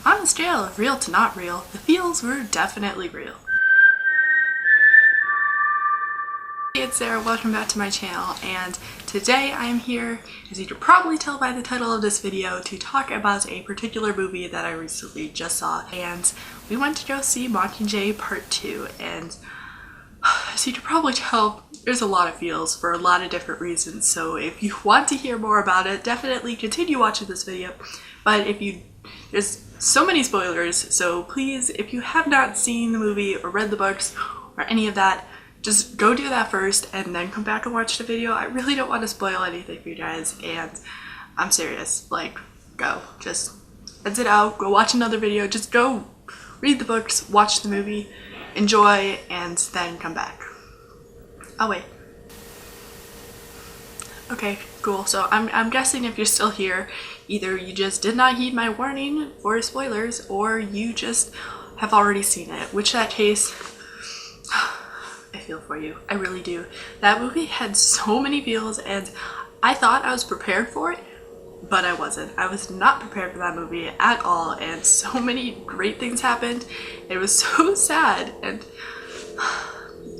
On a scale of real to not real, the feels were definitely real. Hey, it's Sarah, welcome back to my channel, and today I am here, as you can probably tell by the title of this video, to talk about a particular movie that I recently just saw. And we went to go see Mockingjay Part 2, and as you can probably tell, there's a lot of feels for a lot of different reasons, so if you want to hear more about it, definitely continue watching this video. But there's so many spoilers, so please, if you have not seen the movie or read the books or any of that, just go do that first and then come back and watch the video. I really don't want to spoil anything for you guys, and I'm serious, like, go. Just exit out, go watch another video, just go read the books, watch the movie, enjoy, and then come back. Oh wait. Okay, cool. So I'm guessing if you're still here, either you just did not heed my warning for spoilers, or you just have already seen it, which that case, I feel for you. I really do. That movie had so many feels, and I thought I was prepared for it, but I wasn't. I was not prepared for that movie at all, and so many great things happened. It was so sad, and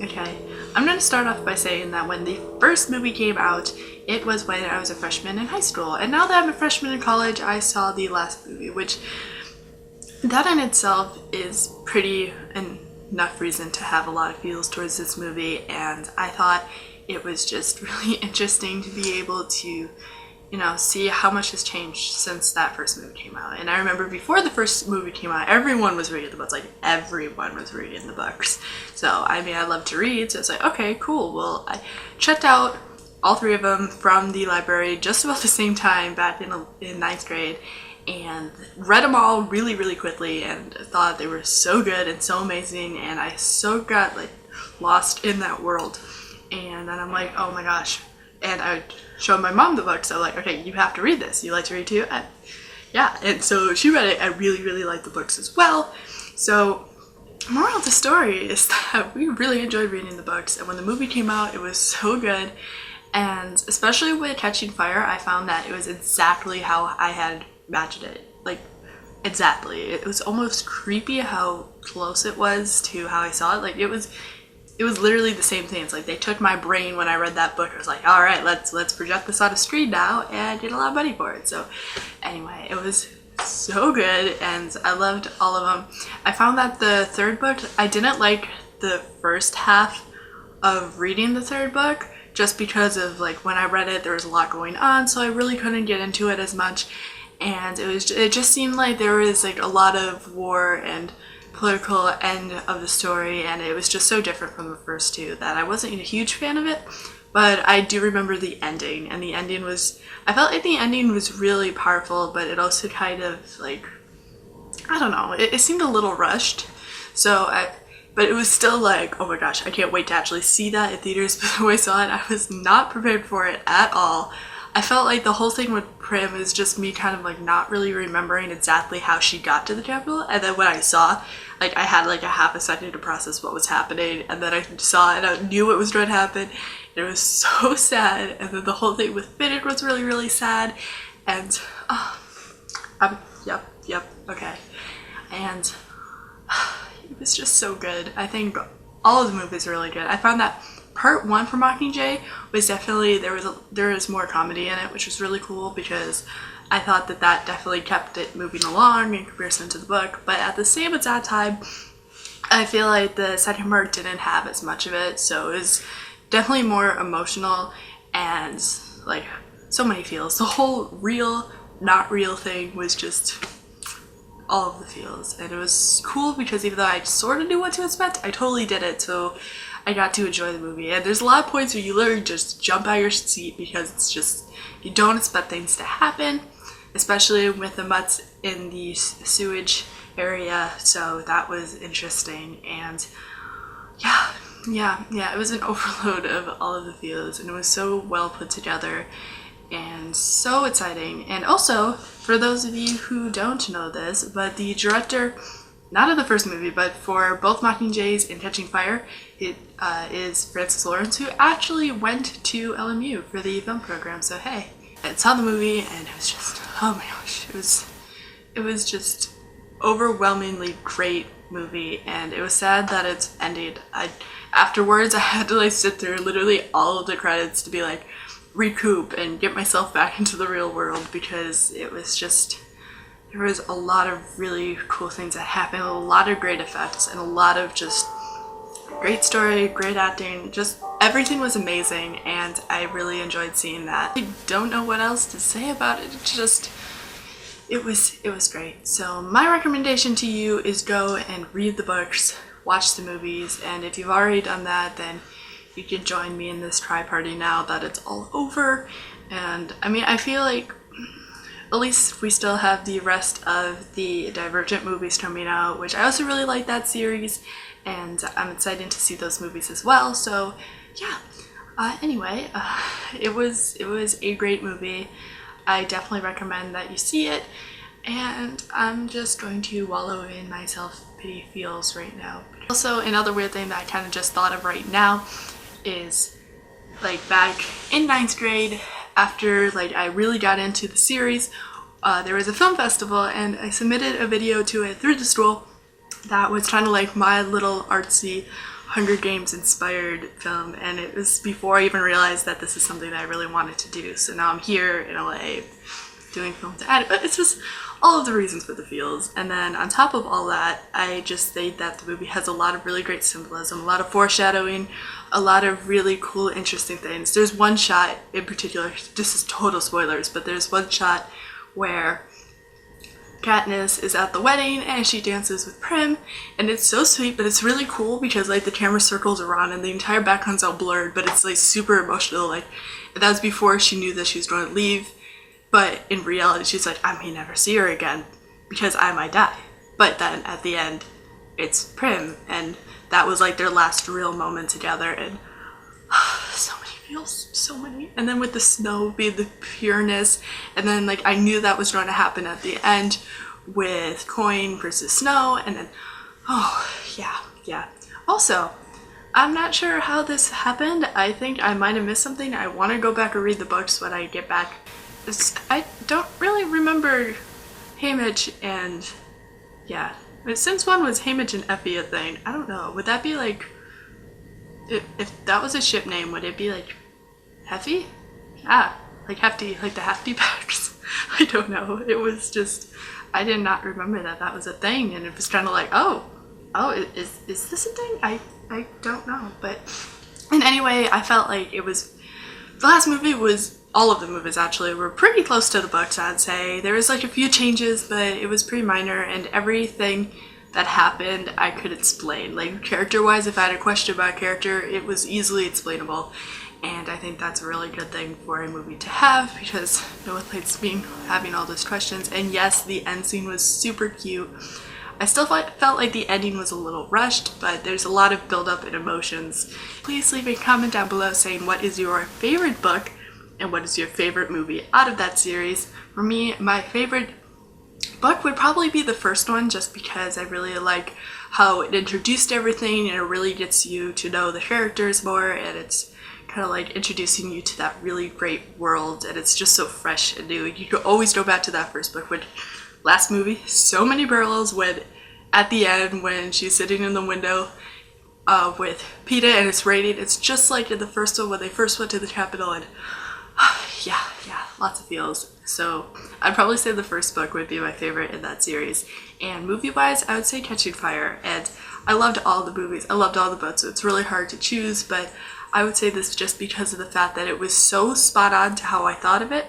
okay. I'm gonna start off by saying that when the first movie came out, it was when I was a freshman in high school, and now that I'm a freshman in college, I saw the last movie, which that in itself is pretty enough reason to have a lot of feels towards this movie. And I thought it was just really interesting to be able to, you know, see how much has changed since that first movie came out. And I remember before the first movie came out, everyone was reading the books, like everyone was reading the books. So I mean, I love to read, so it's like, okay, cool. Well, I checked out all three of them from the library just about the same time back in ninth grade, and read them all really quickly, and thought they were so good and so amazing, and I so got like lost in that world. And then I'm like, oh my gosh. And I showed my mom the books. So like, okay, you have to read this. You like to read too? And yeah, and so she read it. I really liked the books as well. So moral of the story is that we really enjoyed reading the books, and when the movie came out, it was so good. And especially with Catching Fire, I found that it was exactly how I had imagined it. Like, exactly. It was almost creepy how close it was to how I saw it. Like, it was literally the same thing. It's like they took my brain when I read that book. I was like, all right, let's project this on a screen now and get a lot of money for it. So anyway, it was so good, and I loved all of them. I found that the third book, I didn't like the first half of reading the third book, just because of like when I read it, there was a lot going on, so I really couldn't get into it as much. And it just seemed like there was like a lot of war and political end of the story, and it was just so different from the first two that I wasn't a huge fan of it. But I do remember the ending, and the ending was, I felt like the ending was really powerful, but it also kind of like, I don't know, it seemed a little rushed. But it was still like, oh my gosh, I can't wait to actually see that in theaters. But the way I saw it, I was not prepared for it at all. I felt like the whole thing with Prim is just me kind of like not really remembering exactly how she got to the Capitol. And then when I saw, like, I had like a half a second to process what was happening, and then I saw it and I knew what was going to happen. And it was so sad. And then the whole thing with Finnick was really sad. And yep, okay. And it was just so good. I think all of the movies are really good. I found that part one for Mockingjay was definitely, there was more comedy in it, which was really cool, because I thought that definitely kept it moving along in comparison to the book. But at the same exact time, I feel like the second part didn't have as much of it, so it was definitely more emotional and like so many feels. The whole real, not real thing was just all of the feels, and it was cool because even though I sort of knew what to expect, I totally did it, so I got to enjoy the movie. And there's a lot of points where you literally just jump out of your seat because it's just, you don't expect things to happen, especially with the mutts in the sewage area, so that was interesting. And yeah, it was an overload of all of the feels, and it was so well put together and so exciting. And also, for those of you who don't know this, but the director, not of the first movie, but for both Mockingjays and Catching Fire, it is Francis Lawrence, who actually went to LMU for the film program. So hey, I saw the movie and it was just, oh my gosh, it was just overwhelmingly great movie, and it was sad that it's ended. Afterwards I had to like sit through literally all of the credits to be like recoup and get myself back into the real world, because it was just, there was a lot of really cool things that happened, a lot of great effects, and a lot of just great story, great acting, just everything was amazing, and I really enjoyed seeing that. I don't know what else to say about it. It was great. So my recommendation to you is go and read the books, watch the movies, and if you've already done that, then you can join me in this tri-party now that it's all over. And I mean, I feel like at least we still have the rest of the Divergent movies coming out, which I also really like that series, and I'm excited to see those movies as well. So yeah, anyway, it was a great movie. I definitely recommend that you see it, and I'm just going to wallow in my self-pity feels right now. Also, another weird thing that I kind of just thought of right now is, like, back in 9th grade, after like I really got into the series, there was a film festival, and I submitted a video to it through the school that was kind of like my little artsy Hunger Games inspired film, and it was before I even realized that this is something that I really wanted to do. So now I'm here in LA doing film to edit, but it's just all of the reasons for the feels. And then on top of all that, I just think that the movie has a lot of really great symbolism, a lot of foreshadowing, a lot of really cool, interesting things. There's one shot in particular, this is total spoilers, but there's one shot where Katniss is at the wedding and she dances with Prim, and it's so sweet, but it's really cool because like the camera circles around and the entire background's all blurred, but it's like super emotional. Like, that was before she knew that she was going to leave, but in reality she's like, I may never see her again because I might die. But then at the end it's Prim, and that was like their last real moment together, and so many feels, so many. And then with the snow being the pureness, and then like I knew that was going to happen at the end with Coin versus Snow, and then oh yeah. Also, I'm not sure how this happened. I think I might have missed something. I want to go back and read the books when I get back. I don't really remember Haymitch, and yeah, since when was Haymitch and Effie a thing? I don't know. Would that be like, if that was a ship name, would it be like Heffy? Ah, like Hefty, like the Hefty Packs. I don't know. It was just, I did not remember that that was a thing, and it was kind of like, oh, is this a thing? I don't know. But and anyway, I felt like it was, the last movie was, all of the movies actually were pretty close to the books, I'd say. There was like a few changes, but it was pretty minor, and everything that happened I could explain. Like, character-wise, if I had a question about a character, it was easily explainable. And I think that's a really good thing for a movie to have, because no one likes having all those questions. And yes, the end scene was super cute. I still felt like the ending was a little rushed, but there's a lot of build-up and emotions. Please leave a comment down below saying what is your favorite book and what is your favorite movie out of that series. For me, my favorite book would probably be the first one, just because I really like how it introduced everything, and it really gets you to know the characters more, and it's kind of like introducing you to that really great world, and it's just so fresh and new. You could always go back to that first book. When last movie, so many parallels, when at the end when she's sitting in the window with Peeta and it's raining, it's just like in the first one when they first went to the Capitol, and yeah, lots of feels. So I'd probably say the first book would be my favorite in that series. And movie-wise, I would say Catching Fire. And I loved all the movies. I loved all the books, so it's really hard to choose, but I would say this just because of the fact that it was so spot on to how I thought of it,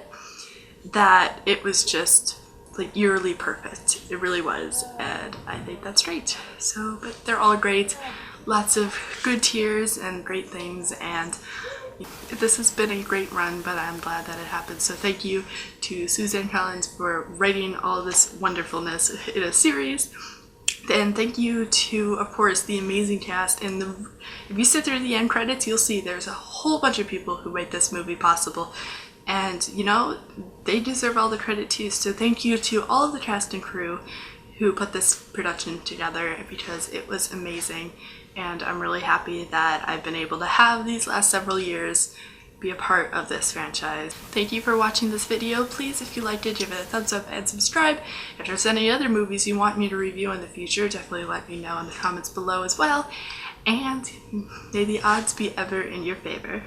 that it was just like eerily perfect. It really was, and I think that's great. So, but they're all great. Lots of good tears and great things, and this has been a great run, but I'm glad that it happened. So thank you to Suzanne Collins for writing all this wonderfulness in a series. And thank you to, of course, the amazing cast. And if you sit through the end credits, you'll see there's a whole bunch of people who made this movie possible. And, you know, they deserve all the credit too. So thank you to all of the cast and crew who put this production together, because it was amazing. And I'm really happy that I've been able to have these last several years be a part of this franchise. Thank you for watching this video. Please, if you liked it, give it a thumbs up and subscribe. If there's any other movies you want me to review in the future, definitely let me know in the comments below as well. And may the odds be ever in your favor.